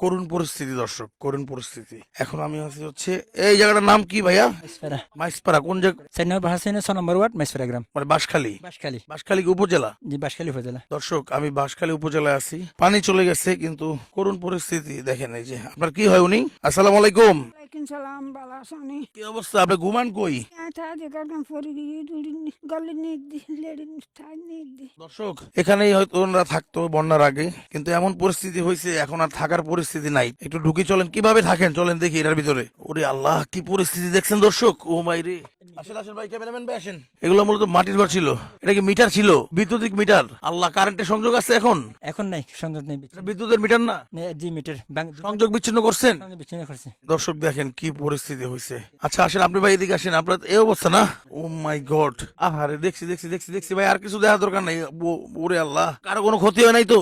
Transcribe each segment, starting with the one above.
করুণ পরিস্থিতি দর্শক, করুণ পরিস্থিতি। এখন আমি আছি হচ্ছে এই জায়গাটার নাম কি ভাইয়া? মাইসপাড়া, মাইসপাড়া কোন জায়গা? 6 নম্বর ওয়ার্ড মাইসপাড়া গ্রাম। মানে বাঁশখালী? বাঁশখালী, বাঁশখালী উপজেলা। জি বাঁশখালী উপজেলা। দর্শক আমি বাঁশখালী উপজেলায় আছি, পানি চলে গেছে কিন্তু করুণ পরিস্থিতি দেখেন। এই যে আপনার কি হয় উনি? আসসালামু আলাইকুম। ওয়ালাইকুম সালাম, বালা আছেন? কি অবস্থা? আপনি ঘুমান কই? দর্শক এখানেই হয়তো ওনারা থাকতো বন্যার আগে, কিন্তু এমন পরিস্থিতি হয়েছে এখন আর থাকার পরিস্থিতি নাই। একটু ঢুকে চলেন, কিভাবে থাকেন চলেন দেখি এটার ভিতরে। ওরে আল্লাহ, কি পরিস্থিতি দেখছেন দর্শক। ও মাই রে, আসেন আসেন ভাই, ক্যামেরাম্যান ভাই আসেন। এগুলো মূলত মাটির ঘর ছিল, এটা কি মিটার ছিল? বৈদ্যুতিক মিটার। আল্লাহ, কারেন্টের সংযোগ আছে এখন? এখন নাই, সংযোগ নেই। এটা বিদ্যুতের মিটার না? জি মিটার সংযোগ বিচ্ছিন্ন করছেন? বিচ্ছিন্ন করছে। দর্শক দেখেন কি পরিস্থিতি হয়েছে। আচ্ছা আসেন আপনি ভাই, এদিকে আসেন। আপনার এই অবস্থা না? ও মাই গড, আহারে দেখছি দেখছি দেখছি দেখছি ভাই, আর কিছু দেখার দরকার নাই। ওরে আল্লাহ, কারো কোনো ক্ষতি হয় নাই তো?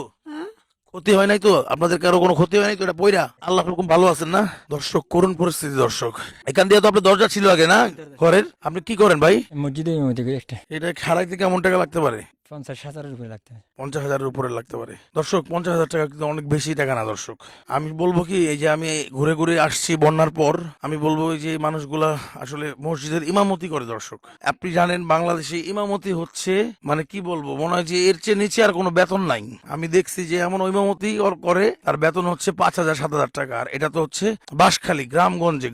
ক্ষতি হয় নাই তো? আপনাদের কারো কোনো ক্ষতি হয় নাই তো? এটা পয়রা আল্লাহ রকম ভালো আছেন না? দর্শক করুণ পরিস্থিতি দর্শক। এখান দিয়ে তো আপনার দরজা ছিল আগে না ঘরের? আপনি কি করেন ভাই? মসজিদের মধ্যে একটা এটা খাড়াইতে কেমন টাকা লাগতে পারে? 50,000-এর উপরে লাগতে হয়। 50,000-এর উপরে লাগতে পারে দর্শক। 50,000 টাকা কিন্তু অনেক বেশি টাকা না দর্শক। আমি বলবো কি, এই যে আমি ঘুরে ঘুরে আসছি বন্যার পর, আমি বলবো এই যে এই মানুষগুলা আসলে মসজিদের ইমামতি করে দর্শক। আপনি জানেন বাংলাদেশে ইমামতি হচ্ছে মানে কি বলবো, মনে হয় যে এর চেয়ে নিচে আর কোনো বেতন নাই। আমি দেখছি যে এমন ইমামতি করে, তার বেতন হচ্ছে 5,000-7,000 টাকা। আর এটা তো হচ্ছে বাঁশখালী, গ্রামগঞ্জে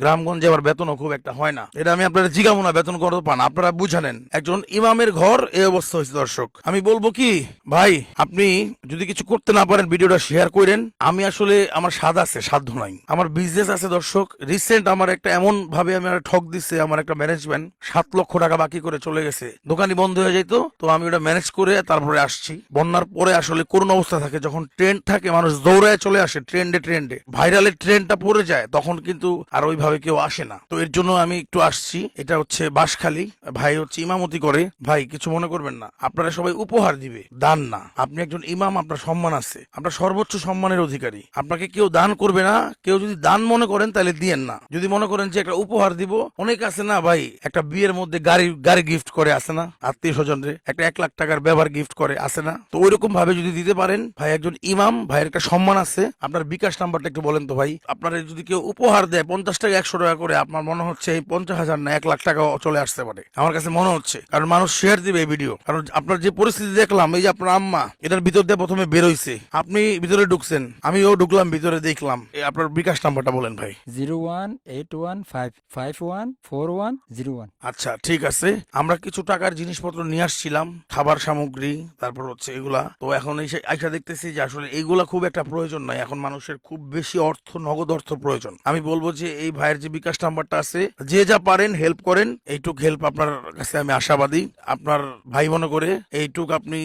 আবার বেতনও খুব একটা হয় না। এটা আমি আপনারা জিগাবো না বেতন কত পান, আপনারা বুঝানেন। একজন ইমামের ঘর এই অবস্থা হয়েছে দর্শক। আমি বলবো কি ভাই, আপনি যদি কিছু করতে না পারেন ভিডিওটা শেয়ার করেন। আমি আসলে আমার সাধ্য নাই, আমার বিজনেস আছে দর্শক। রিসেন্ট আমার একটা এমন ভাবে আমি ঠক দিচ্ছে, আমার একটা ম্যানেজমেন্ট 7 লক্ষ টাকা বাকি করে চলে গেছে। দোকানই বন্ধ হয়ে যেত, তো আমি ওটা ম্যানেজ করে তারপরে আসছি। বন্যার পরে আসলে করুণ অবস্থা থাকে, যখন ট্রেন্ড থাকে মানুষ দৌড়ায় চলে আসে, ট্রেন্ডে ভাইরালের ট্রেন্ডটা পড়ে যায়, তখন কিন্তু আর ওইভাবে কেউ আসে না। তো এর জন্য আমি একটু আসছি। এটা হচ্ছে বাঁশখালী, ভাই হচ্ছে ইমামতি করে। ভাই কিছু মনে করবেন না, আপনারা সবাই উপহার দিবে, দান না। আপনি একজন ইমাম, আপনার সম্মান আছে, আপনার সর্বোচ্চ সম্মানের অধিকারী। আপনাকে কেউ দান করবে না। কেউ যদি দান মনে করেন তাহলে দিয়েন না। যদি মনে করেন যে একটা উপহার দিব, অনেক আছে না ভাই, একটা বিয়ের মধ্যে গাড়ি গিফট করে, আসে না? আত্মীয় স্বজনরে একটা 1 লাখ টাকার ব্যবহার গিফট করে, আসে না? তো ওইরকম ভাবে যদি দিতে পারেন, ভাই একজন ইমাম, ভাইয়ের একটা সম্মান আছে। আপনার বিকাশ নাম্বারটা একটু বলেন তো ভাই। আপনার যদি কেউ উপহার দেয় 50 টাকা 100 টাকা করে, আপনার মনে হচ্ছে এই 50,000 না 1 লাখ টাকা চলে আসতে পারে, আমার কাছে মনে হচ্ছে। কারণ মানুষ শেয়ার দিবে এই ভিডিও। কারণ আপনার যে পরিস্থিতি দেখলাম, এই যে আপনার আম্মা এটার ভিতর দিয়ে প্রথমে বেরোইছে, আপনি ভিতরে ঢুকছেন, আমিও ঢুকলাম ভিতরে, দেখলাম। আপনার বিকাশ নাম্বারটা বলেন ভাই। 01815514101। আচ্ছা ঠিক আছে, আমরা কিছু টাকার জিনিসপত্র নিয়ে আসছিলাম, খাবার সামগ্রী, তারপর হচ্ছে এগুলা। তো এখন আইসা দেখতেছি যে আসলে এইগুলা খুব একটা প্রয়োজন নাই। এখন মানুষের খুব বেশি নগদ অর্থ প্রয়োজন। আমি বলবো যে এই ভাইয়ের যে বিকাশ নাম্বারটা আছে, যে যা পারেন হেল্প করেন। এইটুক হেল্প আপনার কাছে আমি আশাবাদী। আপনার ভাই মনে করে এইটুক আপনি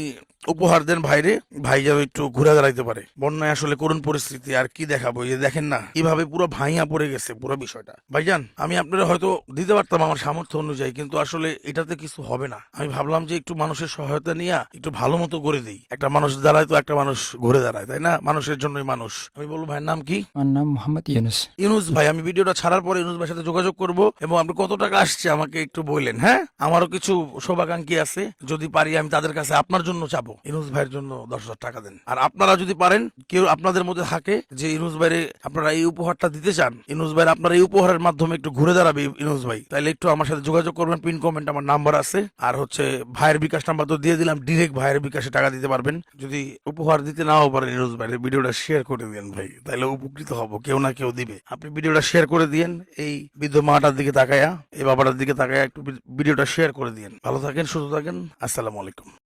উপহার দেন ভাইরে, ভাই যেন একটু ঘুরে দাঁড়াইতে পারে। বন্যায় আসলে করুণ পরিস্থিতি, আর কি দেখাবো। এই যে দেখেন না কিভাবে পুরো ভাইয়া পড়ে গেছে পুরো বিষয়টা। ভাইজান আমি আপনারা হয়তো দিতে পারতাম আমার সামর্থ্য অনুযায়ী, কিন্তু আসলে এটাতে কিছু হবে না। আমি ভাবলাম যে একটু মানুষের সহায়তা নিয়ে একটু ভালো মতো করে দিই। একটা মানুষ দাঁড়ায় তো একটা মানুষ ঘুরে দাঁড়ায়, তাই না? মানুষের জন্যই মানুষ। আমি বলবো ভাইয়ের নাম কি? আমার নাম মোহাম্মদ ইউনুস। ইউনুস ভাই, আমি ভিডিওটা ছাড়ার পরে ইউনুস ভাইয়ের সাথে যোগাযোগ করব, এবং আপনি কত টাকা আসছে আমাকে একটু বললেন। হ্যাঁ, আমারও কিছু শুভাকাঙ্ক্ষী আছে, যদি পারি আমি তাদের কাছে আপনার জন্য চাবো। ইউনুস ভাইয়ের জন্য 10,000 টাকা দেন। আর আপনারা যদি পারেন, কেউ আপনাদের মধ্যে থাকে যে ইউনুস ভাইরে আপনারা এই উপহারটা দিতে চান, ইউনুস ভাই আপনার এই উপহারের মাধ্যমে একটু ঘুরে দাঁড়াবে ইউনুস ভাই, তাহলে একটু আমার সাথে যোগাযোগ করবেন। পিন কমেন্ট আমার নাম্বার আছে। আর হচ্ছে ভাইয়ের বিকাশ নাম্বার তো দিয়ে দিলাম, ডিরেক্ট ভাইয়ের বিকাশে টাকা দিতে পারবেন। যদি উপহার দিতে নাও পারেন ইউনুস ভাইয়ের, ভিডিওটা শেয়ার করে দেন ভাই, তাহলে উপকৃত হব। কেউ না কেউ দিবে। আপনি ভিডিওটা শেয়ার করে দিয়েন। এই বৃদ্ধ মাটার দিকে তাকায়া, এই বাবাটার দিকে তাকায়া একটু ভিডিওটা শেয়ার করে দিয়েন। ভালো থাকেন, সুস্থ থাকেন। আসসালামু আলাইকুম।